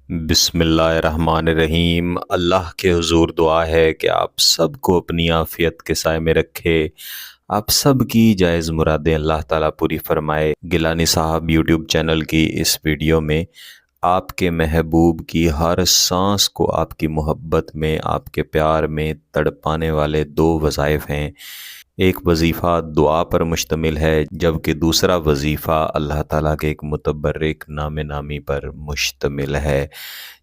بسم اللہ الرحمن الرحیم۔ اللہ کے حضور دعا ہے کہ آپ سب کو اپنی عافیت کے سائے میں رکھے، آپ سب کی جائز مرادیں اللہ تعالیٰ پوری فرمائے۔ گیلانی صاحب یوٹیوب چینل کی اس ویڈیو میں آپ کے محبوب کی ہر سانس کو آپ کی محبت میں، آپ کے پیار میں تڑپانے والے دو وظائف ہیں۔ ایک وظیفہ دعا پر مشتمل ہے، جبکہ دوسرا وظیفہ اللہ تعالیٰ کے ایک متبرک نام نامی پر مشتمل ہے۔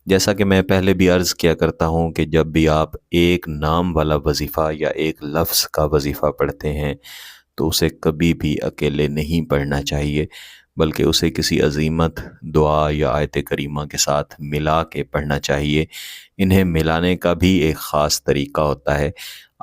جیسا کہ میں پہلے بھی عرض کیا کرتا ہوں کہ جب بھی آپ ایک نام والا وظیفہ یا ایک لفظ کا وظیفہ پڑھتے ہیں تو اسے کبھی بھی اکیلے نہیں پڑھنا چاہیے، بلکہ اسے کسی عظیمت دعا یا آیت کریمہ کے ساتھ ملا کے پڑھنا چاہیے۔ انہیں ملانے کا بھی ایک خاص طریقہ ہوتا ہے۔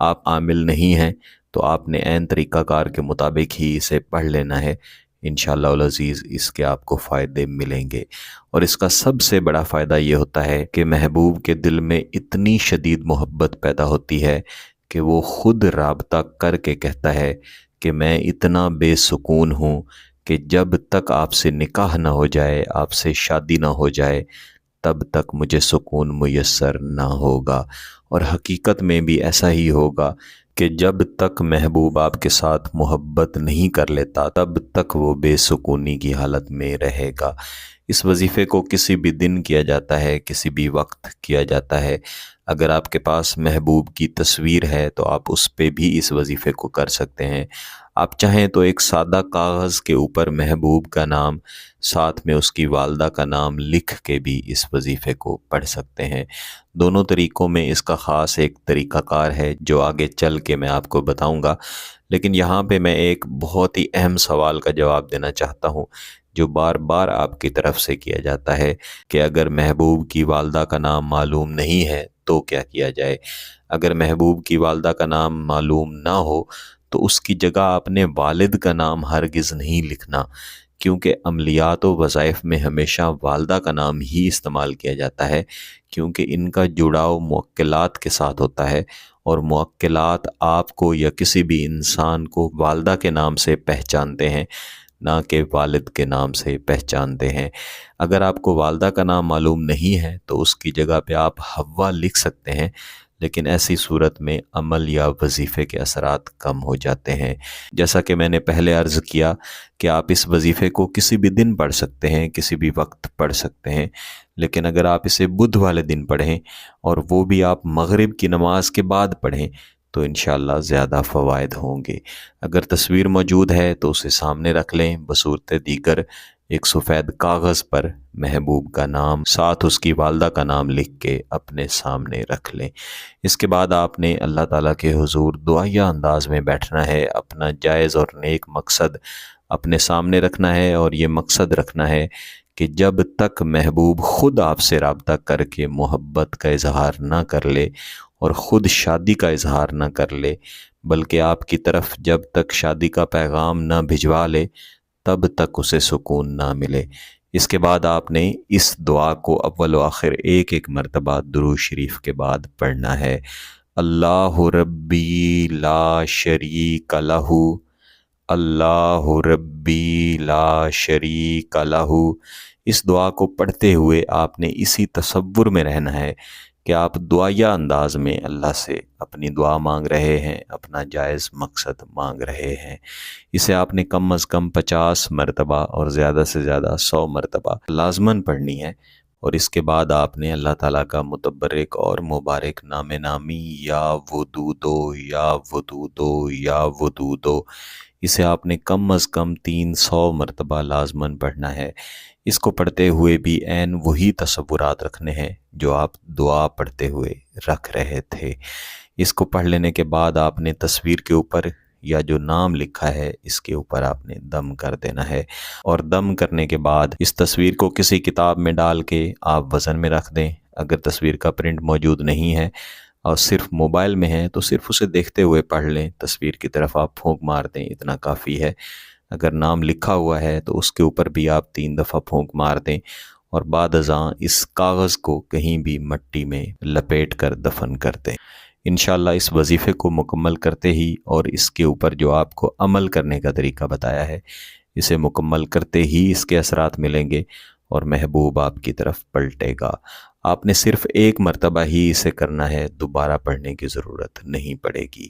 آپ عامل نہیں ہیں تو آپ نے عین طریقہ کار کے مطابق ہی اسے پڑھ لینا ہے۔ انشاءاللہ العزیز اس کے آپ کو فائدے ملیں گے، اور اس کا سب سے بڑا فائدہ یہ ہوتا ہے کہ محبوب کے دل میں اتنی شدید محبت پیدا ہوتی ہے کہ وہ خود رابطہ کر کے کہتا ہے کہ میں اتنا بے سکون ہوں کہ جب تک آپ سے نکاح نہ ہو جائے، آپ سے شادی نہ ہو جائے، تب تک مجھے سکون میسر نہ ہوگا۔ اور حقیقت میں بھی ایسا ہی ہوگا کہ جب تک محبوب آپ کے ساتھ محبت نہیں کر لیتا تب تک وہ بے سکونی کی حالت میں رہے گا۔ اس وظیفے کو کسی بھی دن کیا جاتا ہے، کسی بھی وقت کیا جاتا ہے۔ اگر آپ کے پاس محبوب کی تصویر ہے تو آپ اس پہ بھی اس وظیفے کو کر سکتے ہیں۔ آپ چاہیں تو ایک سادہ کاغذ کے اوپر محبوب کا نام، ساتھ میں اس کی والدہ کا نام لکھ کے بھی اس وظیفے کو پڑھ سکتے ہیں۔ دونوں طریقوں میں اس کا خاص ایک طریقہ کار ہے جو آگے چل کے میں آپ کو بتاؤں گا، لیکن یہاں پہ میں ایک بہت ہی اہم سوال کا جواب دینا چاہتا ہوں جو بار بار آپ کی طرف سے کیا جاتا ہے کہ اگر محبوب کی والدہ کا نام معلوم نہیں ہے تو کیا کیا جائے۔ اگر محبوب کی والدہ کا نام معلوم نہ ہو تو اس کی جگہ اپنے والد کا نام ہرگز نہیں لکھنا، کیونکہ عملیات و وظائف میں ہمیشہ والدہ کا نام ہی استعمال کیا جاتا ہے، کیونکہ ان کا جڑاؤ موکلات کے ساتھ ہوتا ہے، اور موکلات آپ کو یا کسی بھی انسان کو والدہ کے نام سے پہچانتے ہیں، نہ کہ والد کے نام سے پہچانتے ہیں۔ اگر آپ کو والدہ کا نام معلوم نہیں ہے تو اس کی جگہ پہ آپ حوا لکھ سکتے ہیں، لیکن ایسی صورت میں عمل یا وظیفے کے اثرات کم ہو جاتے ہیں۔ جیسا کہ میں نے پہلے عرض کیا کہ آپ اس وظیفے کو کسی بھی دن پڑھ سکتے ہیں، کسی بھی وقت پڑھ سکتے ہیں، لیکن اگر آپ اسے بدھ والے دن پڑھیں اور وہ بھی آپ مغرب کی نماز کے بعد پڑھیں تو انشاءاللہ زیادہ فوائد ہوں گے۔ اگر تصویر موجود ہے تو اسے سامنے رکھ لیں، بصورت دیگر ایک سفید کاغذ پر محبوب کا نام ساتھ اس کی والدہ کا نام لکھ کے اپنے سامنے رکھ لیں۔ اس کے بعد آپ نے اللہ تعالیٰ کے حضور دعائیہ انداز میں بیٹھنا ہے، اپنا جائز اور نیک مقصد اپنے سامنے رکھنا ہے، اور یہ مقصد رکھنا ہے کہ جب تک محبوب خود آپ سے رابطہ کر کے محبت کا اظہار نہ کر لے اور خود شادی کا اظہار نہ کر لے، بلکہ آپ کی طرف جب تک شادی کا پیغام نہ بھجوا لے تب تک اسے سکون نہ ملے۔ اس کے بعد آپ نے اس دعا کو اول و آخر ایک ایک مرتبہ درود شریف کے بعد پڑھنا ہے۔ اللہ ربی لا شریک لہ، اللہ ربی لا شریک لہ۔ اس دعا کو پڑھتے ہوئے آپ نے اسی تصور میں رہنا ہے کہ آپ دعائیہ انداز میں اللہ سے اپنی دعا مانگ رہے ہیں، اپنا جائز مقصد مانگ رہے ہیں۔ اسے آپ نے کم از کم 50 مرتبہ اور زیادہ سے زیادہ 100 مرتبہ لازماً پڑھنی ہے، اور اس کے بعد آپ نے اللہ تعالیٰ کا متبرک اور مبارک نام نامی یا ودودو یا ودودو یا ودودو، اسے آپ نے کم از کم 300 مرتبہ لازماً پڑھنا ہے۔ اس کو پڑھتے ہوئے بھی عین وہی تصورات رکھنے ہیں جو آپ دعا پڑھتے ہوئے رکھ رہے تھے۔ اس کو پڑھ لینے کے بعد آپ نے تصویر کے اوپر یا جو نام لکھا ہے اس کے اوپر آپ نے دم کر دینا ہے، اور دم کرنے کے بعد اس تصویر کو کسی کتاب میں ڈال کے آپ وزن میں رکھ دیں۔ اگر تصویر کا پرنٹ موجود نہیں ہے اور صرف موبائل میں ہے تو صرف اسے دیکھتے ہوئے پڑھ لیں، تصویر کی طرف آپ پھونک مار دیں، اتنا کافی ہے۔ اگر نام لکھا ہوا ہے تو اس کے اوپر بھی آپ 3 دفعہ پھونک مار دیں، اور بعد ازاں اس کاغذ کو کہیں بھی مٹی میں لپیٹ کر دفن کر دیں۔ انشاءاللہ اس وظیفے کو مکمل کرتے ہی، اور اس کے اوپر جو آپ کو عمل کرنے کا طریقہ بتایا ہے، اسے مکمل کرتے ہی اس کے اثرات ملیں گے، اور محبوب آپ کی طرف پلٹے گا۔ آپ نے صرف ایک مرتبہ ہی اسے کرنا ہے، دوبارہ پڑھنے کی ضرورت نہیں پڑے گی۔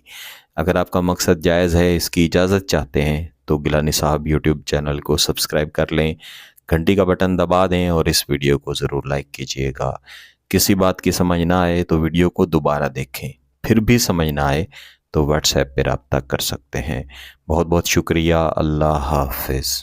اگر آپ کا مقصد جائز ہے، اس کی اجازت چاہتے ہیں، تو گیلانی صاحب یوٹیوب چینل کو سبسکرائب کر لیں، گھنٹی کا بٹن دبا دیں اور اس ویڈیو کو ضرور لائک کیجئے گا۔ کسی بات کی سمجھ نہ آئے تو ویڈیو کو دوبارہ دیکھیں، پھر بھی سمجھ نہ آئے تو واٹس ایپ پہ رابطہ کر سکتے ہیں۔ بہت بہت شکریہ۔ اللہ حافظ۔